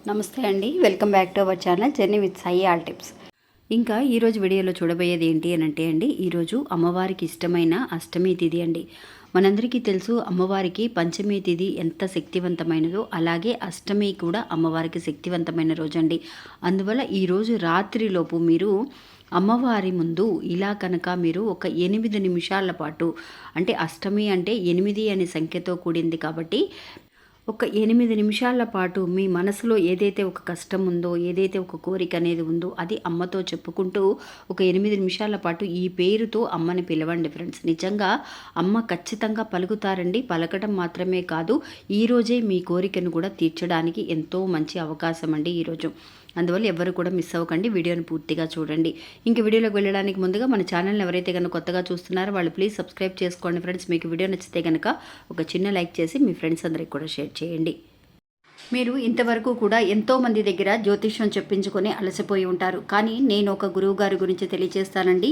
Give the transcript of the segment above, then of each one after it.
నమస్తే అండి, welcome back to our channel journey with Sai all tips. ఇంకా ఈరోజు వీడియోలో చూడబోయేది ఏంటి అని అంటే అండి, ఈరోజు అమ్మవారికి ఇష్టమైన అష్టమి తిథి అండి. మనందరికీ తెలుసు అమ్మవారికి పంచమి తిథి ఎంత శక్తివంతమైనదో, అలాగే అష్టమి కూడా అమ్మవారికి శక్తివంతమైన రోజు అండి. అందువల్ల ఈరోజు రాత్రిలోపు మీరు అమ్మవారి ముందు ఇలా కనుక మీరు ఒక 8 నిమిషాల పాటు, అంటే అష్టమి అంటే 8 అనే సంఖ్యతో కూడింది కాబట్టి ఒక 8 నిమిషాల పాటు మీ మనసులో ఏదైతే ఒక కష్టం ఉందో, ఏదైతే ఒక కోరిక అనేది ఉందో అది అమ్మతో చెప్పుకుంటూ ఒక 8 నిమిషాల పాటు ఈ పేరుతో అమ్మని పిలవండి ఫ్రెండ్స్. నిజంగా అమ్మ ఖచ్చితంగా పలుకుతారండి. పలకటం మాత్రమే కాదు, ఈరోజే మీ కోరికను కూడా తీర్చడానికి ఎంతో మంచి అవకాశం అండి ఈరోజు. అందువల్ల ఎవరు కూడా మిస్ అవ్వకండి, వీడియోని పూర్తిగా చూడండి. ఇంక వీడియోలోకి వెళ్ళడానికి ముందుగా మన ఛానల్ని ఎవరైతే కనుక కొత్తగా చూస్తున్నారో వాళ్ళు ప్లీజ్ సబ్స్క్రైబ్ చేసుకోండి ఫ్రెండ్స్. మీకు వీడియో నచ్చితే కనుక ఒక చిన్న లైక్ చేసి మీ ఫ్రెండ్స్ అందరికి కూడా షేర్ చేయండి. మీరు ఇంతవరకు కూడా ఎంతోమంది దగ్గర జ్యోతిష్యం చెప్పించుకొని అలసిపోయి ఉంటారు, కానీ నేను ఒక గురువు గారి గురించి తెలియజేస్తానండి.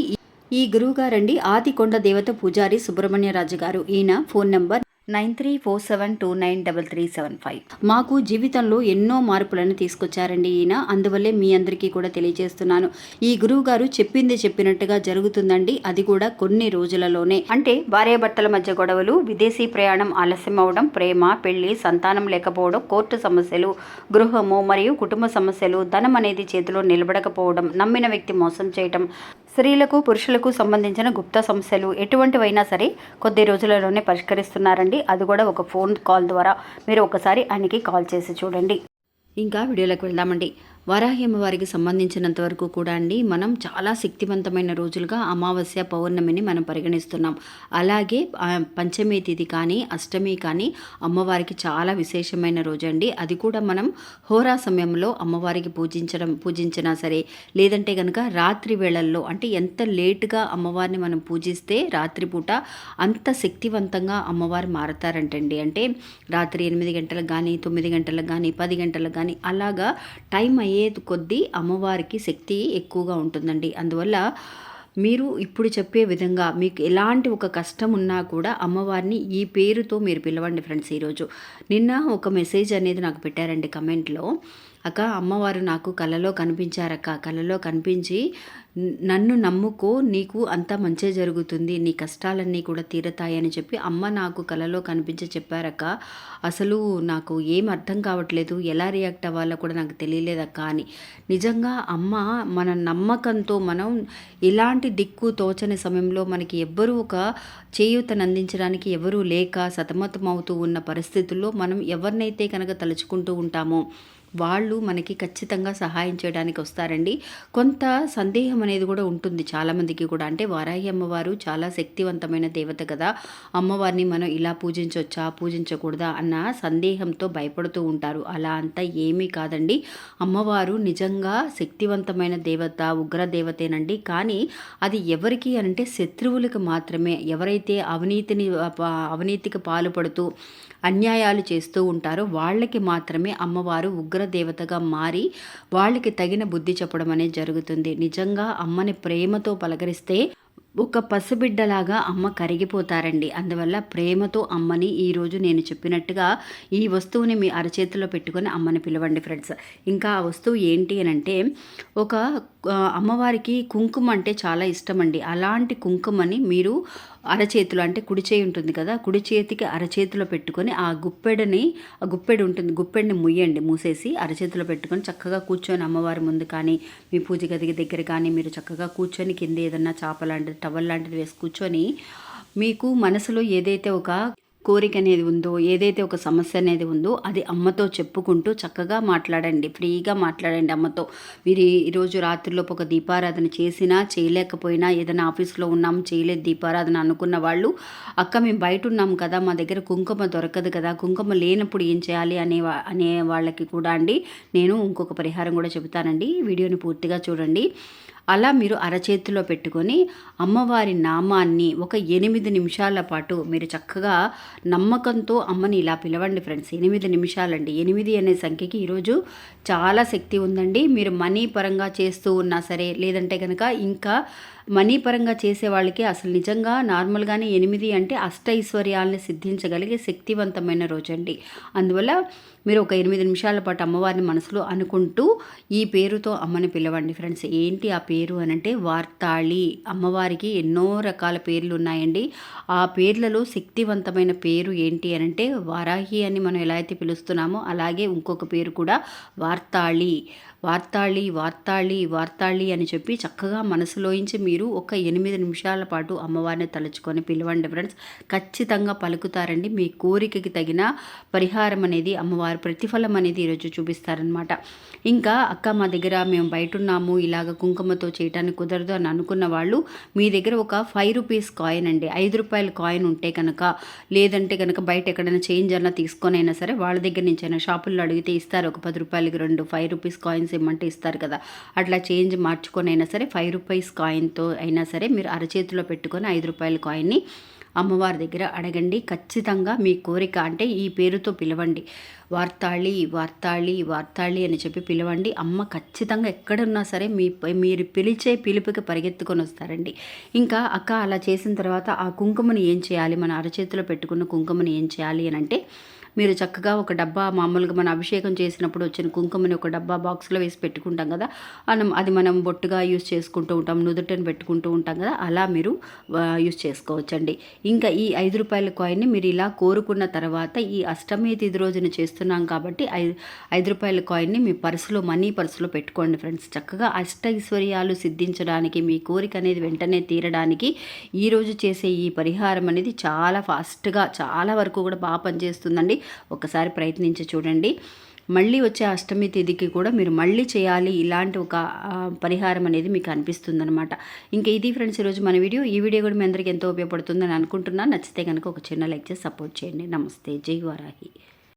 ఈ గురువు గారండి ఆదికొండ దేవత పూజారి సుబ్రహ్మణ్యరాజు గారు. ఈయన ఫోన్ నెంబర్ 9347293375. మాకు జీవితంలో ఎన్నో మార్పులను తీసుకొచ్చారండి ఈయన. అందువల్లే మీ అందరికీ కూడా తెలియజేస్తున్నాను, ఈ గురువు గారు చెప్పింది చెప్పినట్టుగా జరుగుతుందండి. అది కూడా కొన్ని రోజులలోనే. అంటే భార్యాభర్తల మధ్య గొడవలు, విదేశీ ప్రయాణం ఆలస్యం అవడం, ప్రేమ, పెళ్లి, సంతానం లేకపోవడం, కోర్టు సమస్యలు, గృహము మరియు కుటుంబ సమస్యలు, ధనం అనేది చేతిలో నిలబడకపోవడం, నమ్మిన వ్యక్తి మోసం చేయటం, స్త్రీలకు పురుషులకు సంబంధించిన గుప్త సమస్యలు ఎటువంటివైనా సరే కొద్ది రోజులలోనే పరిష్కరిస్తున్నారండి. అది కూడా ఒక ఫోన్ కాల్ ద్వారా. మీరు ఒకసారి ఆయనకి కాల్ చేసి చూడండి. ఇంకా వీడియోలోకి వెళ్దామండి. వరాహి అమ్మవారికి సంబంధించినంత వరకు కూడా అండి, మనం చాలా శక్తివంతమైన రోజులుగా అమావాస్య, పౌర్ణమిని మనం పరిగణిస్తున్నాం. అలాగే పంచమి తిథి కానీ అష్టమి కానీ అమ్మవారికి చాలా విశేషమైన రోజు అండి. అది కూడా మనం హోరా సమయంలో అమ్మవారికి పూజించినా సరే, లేదంటే కనుక రాత్రి వేళల్లో, అంటే ఎంత లేటుగా అమ్మవారిని మనం పూజిస్తే రాత్రిపూట అంత శక్తివంతంగా అమ్మవారు మారతారంటండి. అంటే రాత్రి 8 గంటలకు కానీ, 9 గంటలకు కానీ, 10 గంటలకు కానీ అలాగా టైం అయ్యే కొద్దీ అమ్మవారికి శక్తి ఎక్కువగా ఉంటుందండి. అందువల్ల మీరు ఇప్పుడు చెప్పే విధంగా మీకు ఎలాంటి ఒక కష్టం ఉన్నా కూడా అమ్మవారిని ఈ పేరుతో మీరు పిలవండి ఫ్రెండ్స్. ఈరోజు నిన్న ఒక మెసేజ్ అనేది నాకు పెట్టారండి కమెంట్లో. అక్క, అమ్మవారు నాకు కలలో కనిపించారక్క, కలలో కనిపించి నన్ను నమ్ముకో, నీకు అంతా మంచి జరుగుతుంది, నీ కష్టాలన్నీ కూడా తీరతాయని చెప్పి అమ్మ నాకు కలలో కనిపించి చెప్పారక్క. అసలు నాకు ఏం అర్థం కావట్లేదు, ఎలా రియాక్ట్ అవ్వాలో కూడా నాకు తెలియలేదక్క అని. నిజంగా అమ్మ మన నమ్మకంతో, మనం ఇలాంటి దిక్కు తోచని సమయంలో మనకి ఎవ్వరూ ఒక చేయూతనందించడానికి ఎవరూ లేక సతమతమవుతూ ఉన్న పరిస్థితుల్లో మనం ఎవరినైతే కనుక తలుచుకుంటూ ఉంటామో వాళ్ళు మనకి ఖచ్చితంగా సహాయం చేయడానికి వస్తారండి. కొంత సందేహం అనేది కూడా ఉంటుంది చాలామందికి కూడా. అంటే వారాహి అమ్మవారు చాలా శక్తివంతమైన దేవత కదా, అమ్మవారిని మనం ఇలా పూజించవచ్చా, పూజించకూడదా అన్న సందేహంతో భయపడుతూ ఉంటారు. అలా అంతా ఏమీ కాదండి. అమ్మవారు నిజంగా శక్తివంతమైన దేవత, ఉగ్ర దేవతేనండి. కానీ అది ఎవరికి అంటే శత్రువులకు మాత్రమే. ఎవరైతే అవినీతికి పాల్పడుతూ అన్యాయాలు చేస్తూ ఉంటారో వాళ్ళకి మాత్రమే అమ్మవారు ఉగ్రదేవతగా మారి వాళ్ళకి తగిన బుద్ధి చెప్పడం అనేది జరుగుతుంది. నిజంగా అమ్మని ప్రేమతో పలకరిస్తే ఒక పసిబిడ్డలాగా అమ్మ కరిగిపోతారండి. అందువల్ల ప్రేమతో అమ్మని ఈరోజు నేను చెప్పినట్టుగా ఈ వస్తువుని మీ అరచేతిలో పెట్టుకొని అమ్మని పిలవండి ఫ్రెండ్స్. ఇంకా ఆ వస్తువు ఏంటి అని అంటే, ఒక అమ్మవారికి కుంకుమ అంటే చాలా ఇష్టం అండి. అలాంటి కుంకుమని మీరు అరచేతిలో, అంటే కుడి చేయి ఉంటుంది కదా, కుడి చేతికి అరచేతిలో పెట్టుకొని ఆ గుప్పెడు ఉంటుంది, గుప్పెడిని మూసేసి అరచేతిలో పెట్టుకొని చక్కగా కూర్చొని అమ్మవారి ముందు కానీ, మీ పూజ గది దగ్గర కానీ మీరు చక్కగా కూర్చొని కింద ఏదన్నా చాప లాంటిది, టవల్ లాంటిది వేసి కూర్చొని మీకు మనసులో ఏదైతే ఒక కోరిక అనేది ఉందో, ఏదైతే ఒక సమస్య అనేది ఉందో అది అమ్మతో చెప్పుకుంటూ చక్కగా మాట్లాడండి, ఫ్రీగా మాట్లాడండి అమ్మతో. మీరు ఈరోజు రాత్రిలోపు ఒక దీపారాధన చేసినా చేయలేకపోయినా, ఏదైనా ఆఫీస్లో ఉన్నాం చేయలేదు దీపారాధన అనుకున్న వాళ్ళు, అక్క మేము బయట ఉన్నాం కదా, మా దగ్గర కుంకుమ దొరకదు కదా, కుంకుమ లేనప్పుడు ఏం చేయాలి అనే వాళ్ళకి కూడా అండి నేను ఇంకొక పరిహారం కూడా చెబుతానండి. వీడియోని పూర్తిగా చూడండి. అలా మీరు అరచేతిలో పెట్టుకొని అమ్మవారి నామాన్ని ఒక 8 నిమిషాల పాటు మీరు చక్కగా నమ్మకంతో అమ్మని ఇలా పిలవండి ఫ్రెండ్స్. 8 నిమిషాలండి. 8 అనే సంఖ్యకి ఈరోజు చాలా శక్తి ఉందండి. మీరు మనీ పరంగా చేస్తూ ఉన్నా సరే, లేదంటే కనుక ఇంకా మనీ పరంగా చేసే వాళ్ళకి అసలు నిజంగా నార్మల్గానే 8 అంటే అష్టైశ్వర్యాలను సిద్ధించగలిగే శక్తివంతమైన రోజండి. అందువల్ల మీరు ఒక 8 నిమిషాల పాటు అమ్మవారిని మనసులో అనుకుంటూ ఈ పేరుతో అమ్మని పిలవండి ఫ్రెండ్స్. ఏంటి ఆ పేరు అనంటే వార్తాళి. అమ్మవారికి ఎన్నో రకాల పేర్లు ఉన్నాయండి. ఆ పేర్లలో శక్తివంతమైన పేరు ఏంటి అనంటే వారాహి అని మనం ఎలా అయితే పిలుస్తున్నామో అలాగే ఇంకొక పేరు కూడా వార్తాళి. వార్తాళి వార్తాళి వార్తాళి అని చెప్పి చక్కగా మనసులోంచి మీరు ఒక 8 నిమిషాల పాటు అమ్మవారిని తలుచుకొని పిలవండి ఫ్రెండ్స్. ఖచ్చితంగా పలుకుతారండి. మీ కోరికకి తగిన పరిహారం అనేది అమ్మవారు ప్రతిఫలం అనేది ఈరోజు చూపిస్తారనమాట. ఇంకా అక్క మా దగ్గర మేము బయట ఉన్నాము, ఇలాగ కుంకుమతో చేయటానికి కుదరదు అని అనుకున్న వాళ్ళు మీ దగ్గర ఒక 5 రూపీస్ కాయిన్ అండి, 5 రూపాయల కాయిన్ ఉంటే కనుక, లేదంటే కనుక బయట ఎక్కడైనా చేంజ్ అన్నా తీసుకొని అయినా సరే వాళ్ళ దగ్గర నుంచి అయినా షాపుల్లో అడిగితే ఇస్తారు. ఒక 10 రూపాయలకి 2 5 రూపీస్ కాయిన్స్ ఇమ్మంటే ఇస్తారు కదా. అట్లా చేంజ్ మార్చుకొని అయినా సరే 5 రూపీస్ కాయిన్తో అయినా సరే మీరు అరచేతిలో పెట్టుకొని 5 రూపాయల కాయిన్ని అమ్మవారి దగ్గర అడగండి. ఖచ్చితంగా మీ కోరిక అంటే ఈ పేరుతో పిలవండి. వార్తాళి వార్తాళి వార్తాళి అని చెప్పి పిలవండి. అమ్మ ఖచ్చితంగా ఎక్కడున్నా సరే మీరు పిలిచే పిలుపుకి పరిగెత్తుకొని వస్తారండి. ఇంకా అక్క అలా చేసిన తర్వాత ఆ కుంకుమని ఏం చేయాలి, మన అరచేతిలో పెట్టుకున్న కుంకుమని ఏం చేయాలి అని అంటే, మీరు చక్కగా ఒక డబ్బా, మామూలుగా మన అభిషేకం చేసినప్పుడు వచ్చిన కుంకుమని ఒక డబ్బా బాక్స్లో వేసి పెట్టుకుంటాం కదా, అది మనం బొట్టుగా యూస్ చేసుకుంటూ ఉంటాం, నుదుటని పెట్టుకుంటూ ఉంటాం కదా, అలా మీరు యూస్ చేసుకోవచ్చండి. ఇంకా ఈ 5 రూపాయల కాయిన్ని మీరు ఇలా కోరుకున్న తర్వాత ఈ అష్టమి తిథి రోజున చేస్తున్నాం కాబట్టి 5 రూపాయల కాయిన్ని మీ పర్సులో, మనీ పర్సులో పెట్టుకోండి ఫ్రెండ్స్. చక్కగా అష్టైశ్వర్యాలు సిద్ధించడానికి, మీ కోరిక అనేది వెంటనే తీరడానికి ఈరోజు చేసే ఈ పరిహారం అనేది చాలా ఫాస్ట్గా, చాలా వరకు కూడా బాగా పనిచేస్తుందండి. ఒకసారి ప్రయత్నించి చూడండి. మళ్ళీ వచ్చే అష్టమి తిథికి కూడా మీరు మళ్ళీ చేయాలి ఇలాంటి ఒక పరిహారం అనేది మీకు అనిపిస్తుందన్నమాట. ఇంకా ఇది ఫ్రెండ్స్ ఈరోజు మన వీడియో. ఈ వీడియో కూడా మీ అందరికీ ఎంతో ఉపయోగపడుతుందని అనుకుంటున్నాను. నచ్చితే కనుక ఒక చిన్న లైక్ చేసి సపోర్ట్ చేయండి. నమస్తే. జై వారాహి.